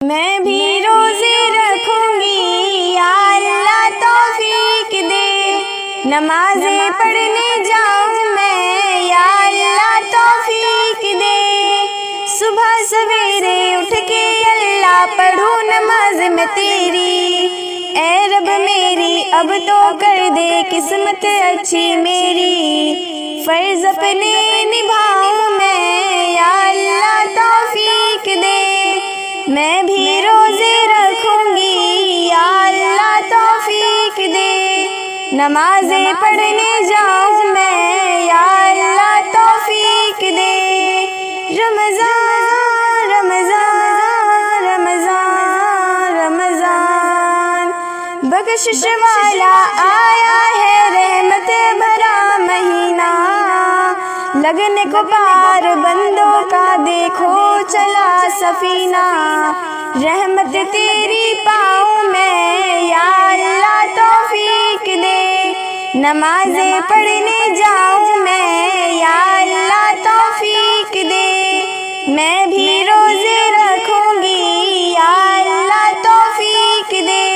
میں بھی روزے رکھوں گی یا اللہ توفیق دے، نمازیں پڑھنے جاؤں میں یا اللہ توفیق دے، صبح سویرے اٹھ کے اللہ پڑھوں نماز میں تیری، اے رب میری اب تو کر دے قسمت اچھی میری، فرض اپنے نبھاؤں میں یا اللہ توفیق دے، میں بھی روزے رکھوں گی یا اللہ توفیق دے، نمازیں پڑھنے جاؤں میں یا اللہ توفیق دے، رمضان رمضان رمضان رمضان بخشش والا آیا ہے، رحمت بھرا مہینہ، لگنے کو پار بندوں کا دیکھو چلا سفینہ، رحمت تیری پاؤں میں یا اللہ توفیق دے، نمازیں پڑھنے جاؤں میں یا اللہ توفیق دے، میں بھی روزے رکھوں گی یا اللہ توفیق دے،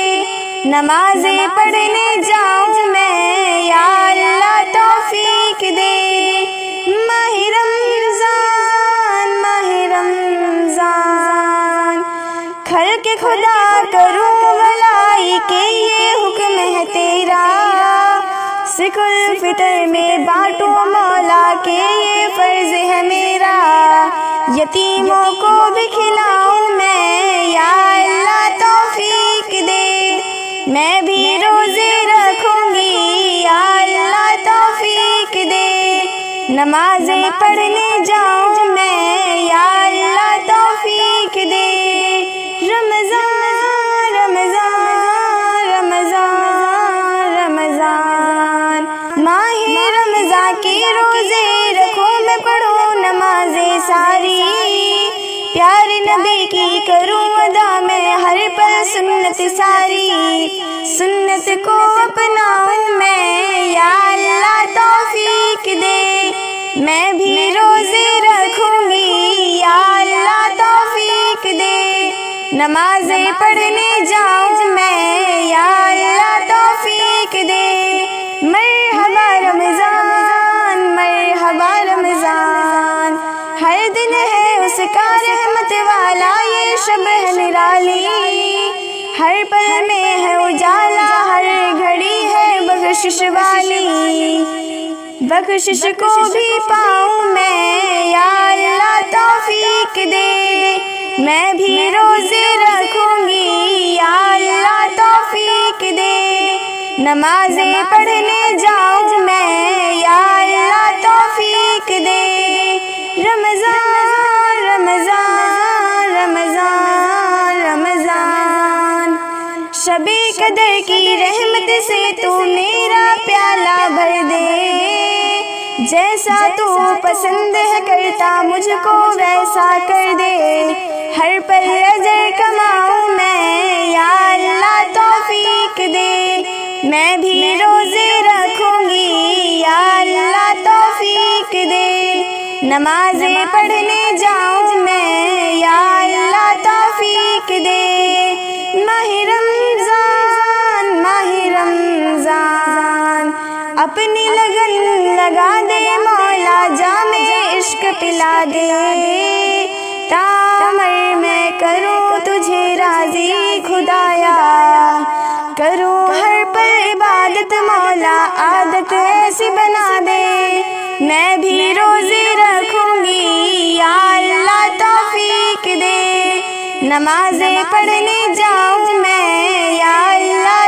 نمازیں پڑھنے جاؤں میں یا اللہ توفیق دے، ماہ رمضان ماہ رمضان خلق خدا کروں بھلائی کے یہ حکم ہے تیرا، سکل فطر میں بانٹو مولا کے یہ فرض ہے میرا، یتیموں کو بھی کھلاؤں میں یا اللہ توفیق دے، میں بھی روزے رکھوں گی یا اللہ توفیق دے، نمازیں پڑھنے جاؤں میں یا اللہ توفیق دے، رمضان رمضان رمضان رمضان ماہ رمضان کے روزے رکھوں میں پڑھوں نمازیں ساری، پیارے نبی کی کروں ادا میں ہر پل سنت ساری، سنت کو اپناؤں میں یا اللہ توفیق دے، میں بھی روزے رکھوں گی یا اللہ توفیق دے، نمازیں پڑھنے جاؤں میں یا اللہ توفیق دے، مرحبا رمضان مرحبا رمضان، ہر دن ہے اس کا رحمت والا یہ شب ہے نرالی، ہر پل میں ہے اجالا ہر گھڑی ہے بخشش والی، بخشش کو بھی پاؤں میں یا اللہ توفیق دے، میں بھی روزے رکھوں گی یا اللہ توفیق دے، نمازیں پڑھنے جاؤں میں یا اللہ توفیق دے، رمضان رمضان رمضان رمضان شب قدر کی رحمت سے تو میرا پیالہ بھر دے، جیسا تو پسند ہے کرتا مجھ کو ویسا کر دے، ہر پل اجر کماؤں میں یا اللہ توفیق دے، میں بھی روزے رکھوں گی یا اللہ توفیق دے، نمازیں پڑھنے جاؤں میں یا اللہ توفیق دے، ماہ رمضان ماہ رمضان اپنی لگن لگا دے مولا جام عشق پلا دے، تعمر میں کروں تجھے راضی خدایا، کروں ہر پل عبادت مولا عادت ایسی بنا دے، میں بھی روزے رکھوں گی یا اللہ توفیق دے، نمازیں پڑھنے جاؤں میں یا اللہ